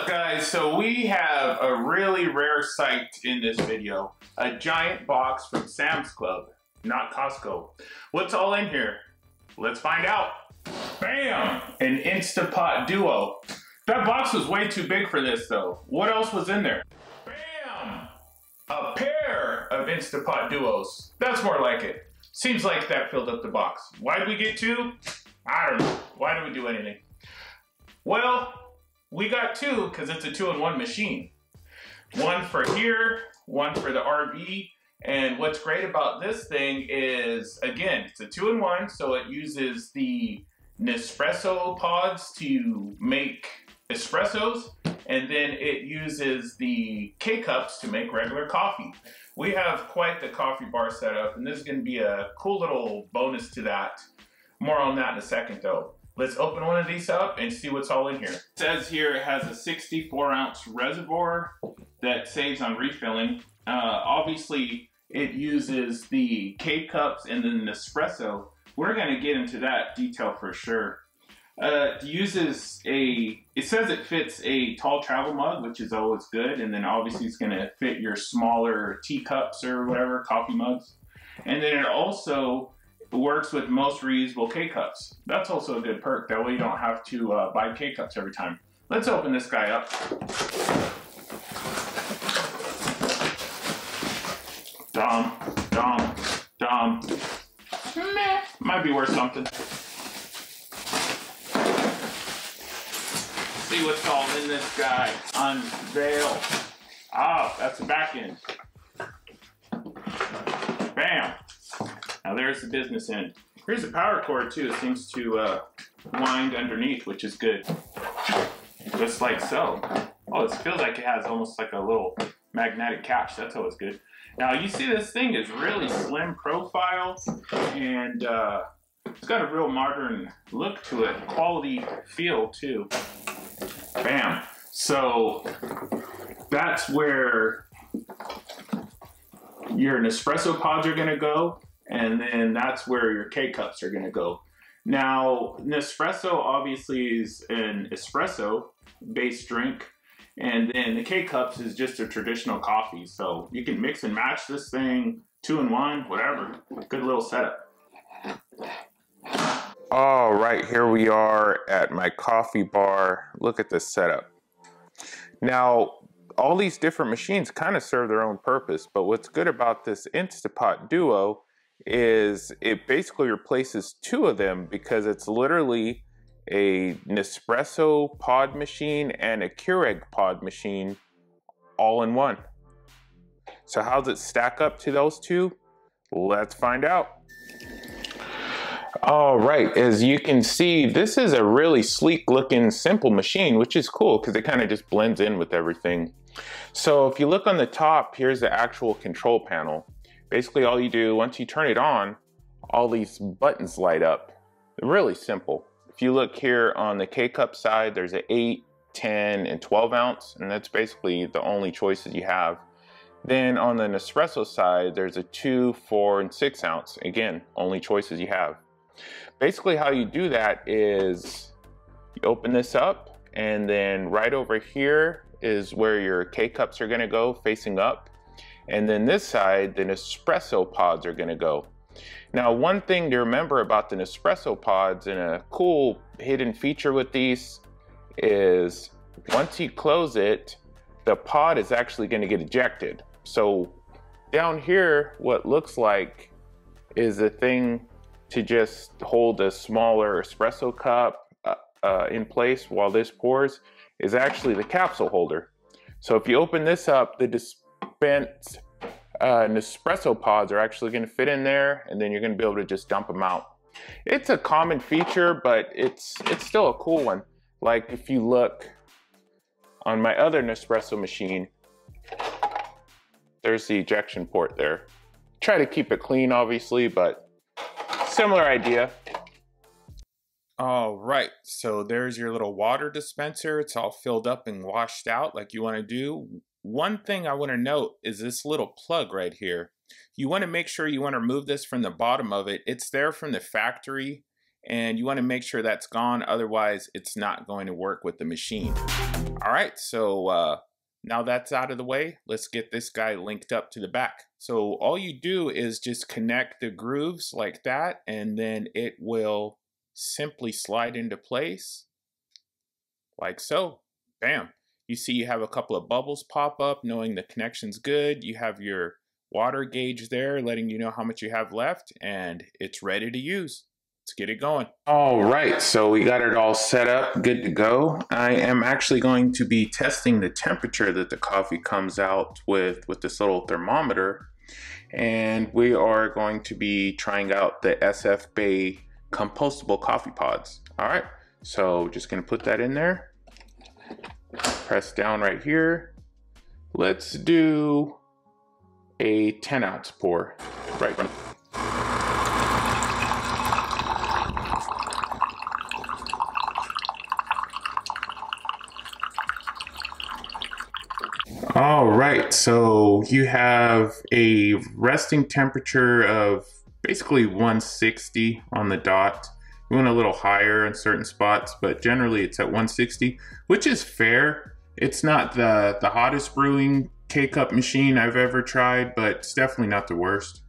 Guys, so we have a really rare sight in this video. A giant box from Sam's Club, not Costco. What's all in here? Let's find out. Bam! An Instapot Duo. That box was way too big for this though. What else was in there? Bam! A pair of Instapot Duos. That's more like it. Seems like that filled up the box. Why did we get two? I don't know. Why do we do anything? Well, we got two because it's a 2-in-1 machine. One for here, one for the RV. And what's great about this thing is, again, it's a 2-in-1, so it uses the Nespresso pods to make espressos, and then it uses the K-cups to make regular coffee. We have quite the coffee bar set up, and this is going to be a cool little bonus to that. More on that in a second, though. Let's open one of these up and see what's all in here. It says here it has a 64-ounce reservoir that saves on refilling. Obviously, it uses the K-cups and then the Nespresso. We're going to get into that detail for sure. It says it fits a tall travel mug, which is always good. And then obviously it's going to fit your smaller teacups or whatever, coffee mugs. And then it also works with most reusable K-cups. That's also a good perk. That way you don't have to buy K-cups every time. Let's open this guy up. Dumb. Meh. Might be worth something. See what's all in this guy. Unveil. Ah, that's the back end. Bam. Now there's the business end. Here's a power cord too. It seems to wind underneath, which is good. Just like so. Oh, it feels like it has almost like a little magnetic catch. That's always good. Now you see this thing is really slim profile, and it's got a real modern look to it. Quality feel too. Bam. So that's where your Nespresso pods are going to go. And then that's where your K-cups are going to go. Now, Nespresso obviously is an espresso-based drink. And then the K-cups is just a traditional coffee. So you can mix and match this thing, 2-in-1, whatever. Good little setup. All right, here we are at my coffee bar. Look at this setup. Now, all these different machines kind of serve their own purpose. But what's good about this Instapot Duo is it basically replaces two of them because it's literally a Nespresso pod machine and a Keurig pod machine all in one. So how does it stack up to those two? Let's find out. All right, as you can see, this is a really sleek looking simple machine, which is cool because it kind of just blends in with everything. So if you look on the top, here's the actual control panel. Basically all you do, once you turn it on, all these buttons light up. They're really simple. If you look here on the K-cup side, there's an 8, 10, and 12 ounce, and that's basically the only choices you have. Then on the Nespresso side, there's a 2, 4, and 6 ounce. Again, only choices you have. Basically how you do that is you open this up, and then right over here is where your K-cups are gonna go, facing up. And then this side, the Nespresso pods are gonna go. Now, one thing to remember about the Nespresso pods, and a cool hidden feature with these, is once you close it, the pod is actually gonna get ejected. So down here, what looks like is a thing to just hold a smaller espresso cup in place while this pours, is actually the capsule holder. So if you open this up, the Nespresso pods are actually going to fit in there, and then you're going to be able to just dump them out. It's a common feature, but it's still a cool one. Like if you look on my other Nespresso machine, there's the ejection port there. Try to keep it clean, obviously, but similar idea. All right, so there's your little water dispenser. It's all filled up and washed out like you want to do. One thing I want to note is this little plug right here. You want to make sure you want to remove this from the bottom of it. It's there from the factory, and you want to make sure that's gone, otherwise it's not going to work with the machine. All right, so now that's out of the way, let's get this guy linked up to the back. So all you do is just connect the grooves like that, and then it will simply slide into place like so. Bam. You see you have a couple of bubbles pop up, knowing the connection's good. You have your water gauge there, letting you know how much you have left, and it's ready to use. Let's get it going. All right, so we got it all set up, good to go. I am actually going to be testing the temperature that the coffee comes out with this little thermometer. And we are going to be trying out the SF Bay compostable coffee pods. All right, so just gonna put that in there. Press down right here. Let's do a 10-ounce pour. Right. All right, so you have a resting temperature of basically 160 on the dot. You want a little higher in certain spots, but generally it's at 160, which is fair. It's not the hottest brewing K-cup machine I've ever tried, but it's definitely not the worst.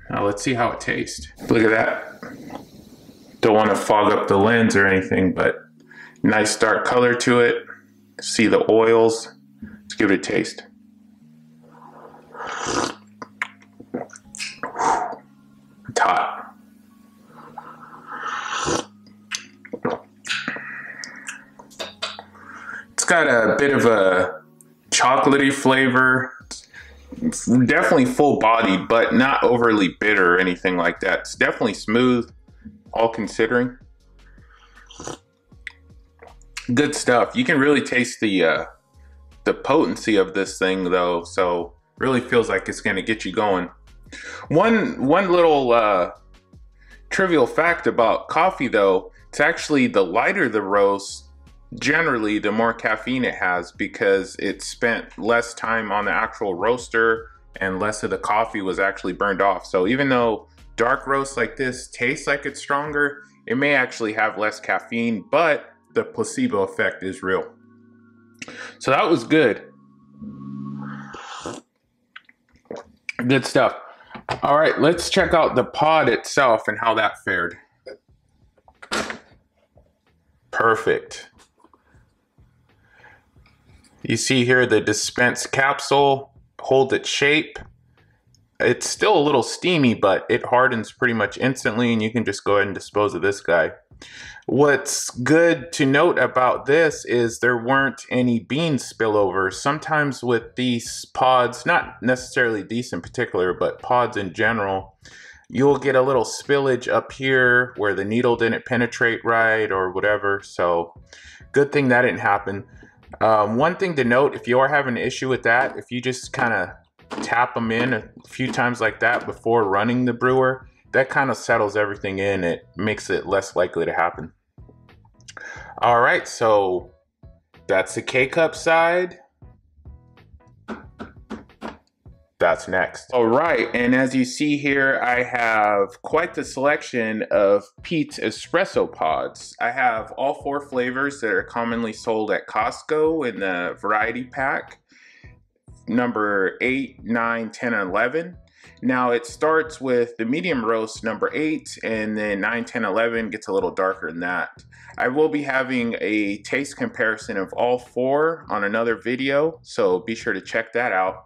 Now let's see how it tastes. Look at that. Don't want to fog up the lens or anything, but nice dark color to it. See the oils. Let's give it a taste. It's hot. It's got a bit of a chocolatey flavor. It's definitely full-bodied, but not overly bitter or anything like that. It's definitely smooth, all considering. Good stuff. You can really taste the potency of this thing though, so really feels like it's going to get you going. One little trivial fact about coffee though, it's actually the lighter the roast, generally the more caffeine it has, because it spent less time on the actual roaster and less of the coffee was actually burned off. So even though dark roasts like this taste like it's stronger, it may actually have less caffeine, but the placebo effect is real. So that was good. Good stuff. All right, let's check out the pod itself and how that fared. Perfect. You see here the dispense capsule, hold its shape. It's still a little steamy, but it hardens pretty much instantly, and you can just go ahead and dispose of this guy. What's good to note about this is there weren't any bean spillover. Sometimes with these pods, not necessarily these in particular, but pods in general, you'll get a little spillage up here where the needle didn't penetrate right or whatever. So good thing that didn't happen. One thing to note, if you are having an issue with that, if you just kind of tap them in a few times like that before running the brewer, that kind of settles everything in. It makes it less likely to happen. All right, so that's the K-cup side. That's next. All right, and as you see here, I have quite the selection of Pete's espresso pods. I have all 4 flavors that are commonly sold at Costco in the variety pack, number 8, 9, 10, and 11. Now it starts with the medium roast number 8, and then 9, 10, 11 gets a little darker than that. I will be having a taste comparison of all 4 on another video, so be sure to check that out.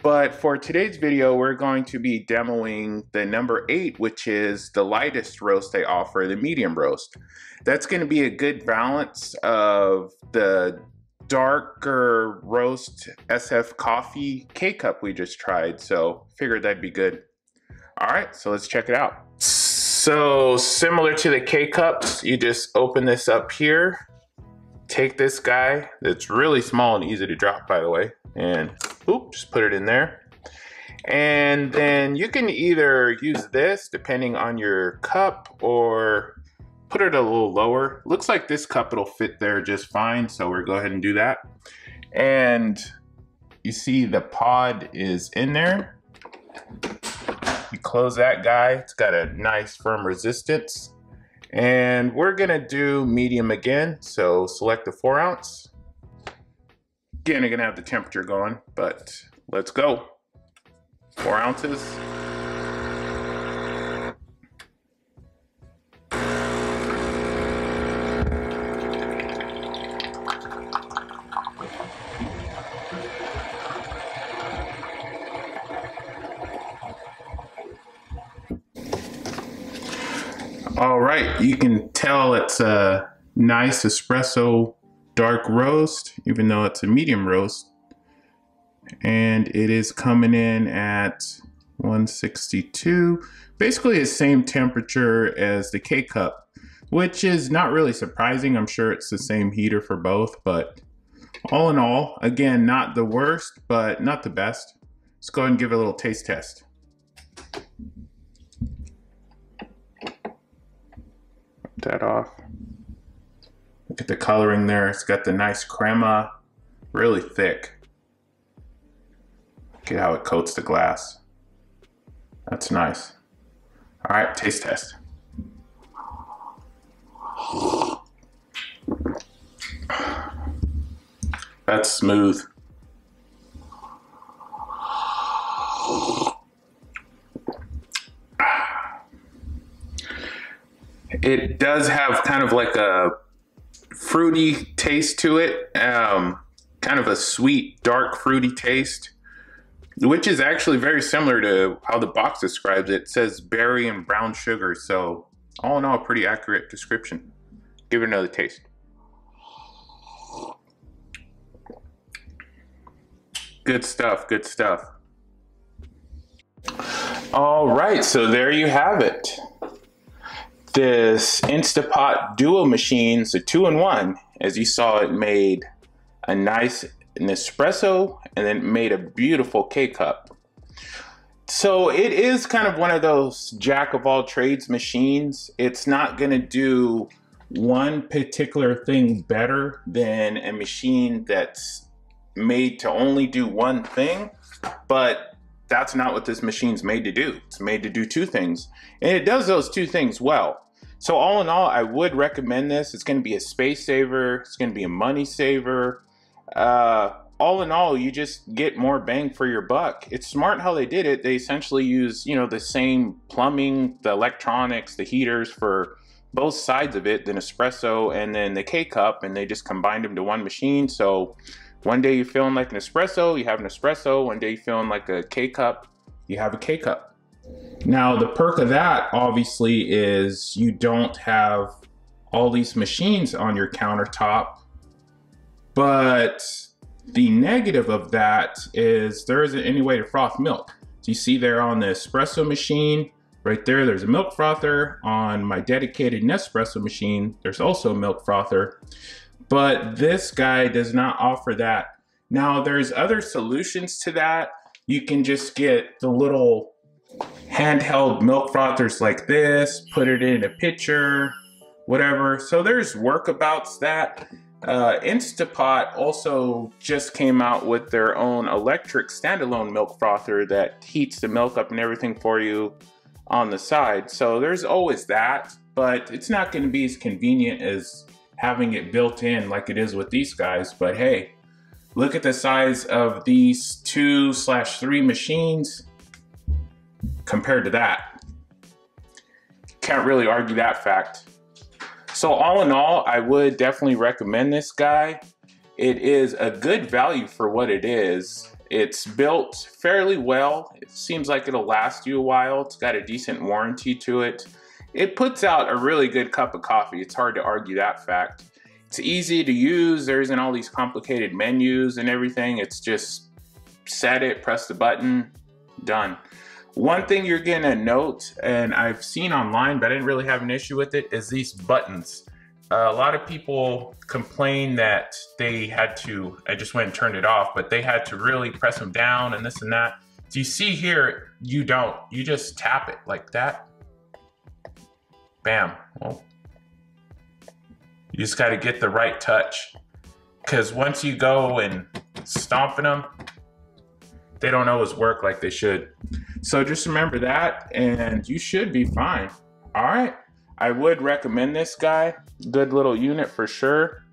But for today's video, we're going to be demoing the number 8, which is the lightest roast they offer, the medium roast. That's going to be a good balance of the darker roast SF coffee K-cup we just tried, so figured that'd be good. All right, so let's check it out. So similar to the K-cups, you just open this up here, take this guy that's really small and easy to drop, by the way, and oop, just put it in there. And then you can either use this depending on your cup or put it a little lower. Looks like this cup it'll fit there just fine, so we'll go ahead and do that. And you see the pod is in there. You close that guy, it's got a nice firm resistance. And we're gonna do medium again. So select the 4 ounce. Again, I'm gonna have the temperature going, but let's go. 4 ounces. All right, you can tell it's a nice espresso dark roast, even though it's a medium roast. And it is coming in at 162, basically the same temperature as the K-Cup, which is not really surprising. I'm sure it's the same heater for both, but all in all, again, not the worst, but not the best. Let's go ahead and give it a little taste test. That off. Look at the coloring there. It's got the nice crema, really thick. Look at how it coats the glass. That's nice. All right, taste test. That's smooth. It does have kind of like a fruity taste to it, kind of a sweet, dark, fruity taste, which is actually very similar to how the box describes it. It says berry and brown sugar, so all in all, a pretty accurate description. Give it another taste. Good stuff, good stuff. All right, so there you have it. This Instapot Duo Machines, a 2-in-1. As you saw, it made a nice Nespresso and then made a beautiful K-Cup. So it is kind of one of those jack of all trades machines. It's not going to do one particular thing better than a machine that's made to only do one thing, but that's not what this machine's made to do. It's made to do 2 things, and it does those 2 things well. So all in all, I would recommend this. It's going to be a space saver. It's going to be a money saver. All in all, you just get more bang for your buck. It's smart how they did it. They essentially use, you know, the same plumbing, the electronics, the heaters for both sides of it, the Nespresso and then the K-Cup, and they just combined them to one machine. So one day you're feeling like an espresso, you have an espresso. One day you're feeling like a K-Cup, you have a K-Cup. Now, the perk of that, obviously, is you don't have all these machines on your countertop, but the negative of that is there isn't any way to froth milk. So you see there on the espresso machine, right there, there's a milk frother. On my dedicated Nespresso machine, there's also a milk frother, but this guy does not offer that. Now, there's other solutions to that. You can just get the little handheld milk frothers like this, put it in a pitcher, whatever. So there's workabouts that. Instapot also just came out with their own electric standalone milk frother that heats the milk up and everything for you on the side. So there's always that, but it's not going to be as convenient as having it built in like it is with these guys. But hey, look at the size of these 2/3 machines compared to that. Can't really argue that fact. So all in all, I would definitely recommend this guy. It is a good value for what it is. It's built fairly well. It seems like it'll last you a while. It's got a decent warranty to it. It puts out a really good cup of coffee. It's hard to argue that fact. It's easy to use. There isn't all these complicated menus and everything. It's just set it, press the button, done. One thing you're gonna note, and I've seen online, but I didn't really have an issue with it, is these buttons. A lot of people complain that they had to, I just went and turned it off, but they had to really press them down and this and that. So you see here, you don't. You just tap it like that. Bam. Well, you just gotta get the right touch. Because once you go and stomping them, they don't always work like they should. So just remember that and you should be fine. All right. I would recommend this guy. Good little unit for sure.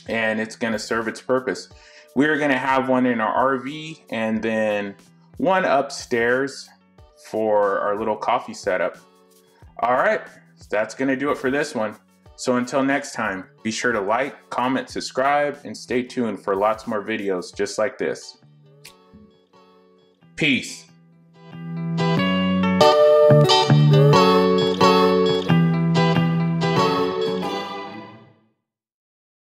And it's gonna serve its purpose. We're gonna have one in our RV and then one upstairs for our little coffee setup. All right, that's gonna do it for this one. So until next time, be sure to like, comment, subscribe, and stay tuned for lots more videos just like this. Peace.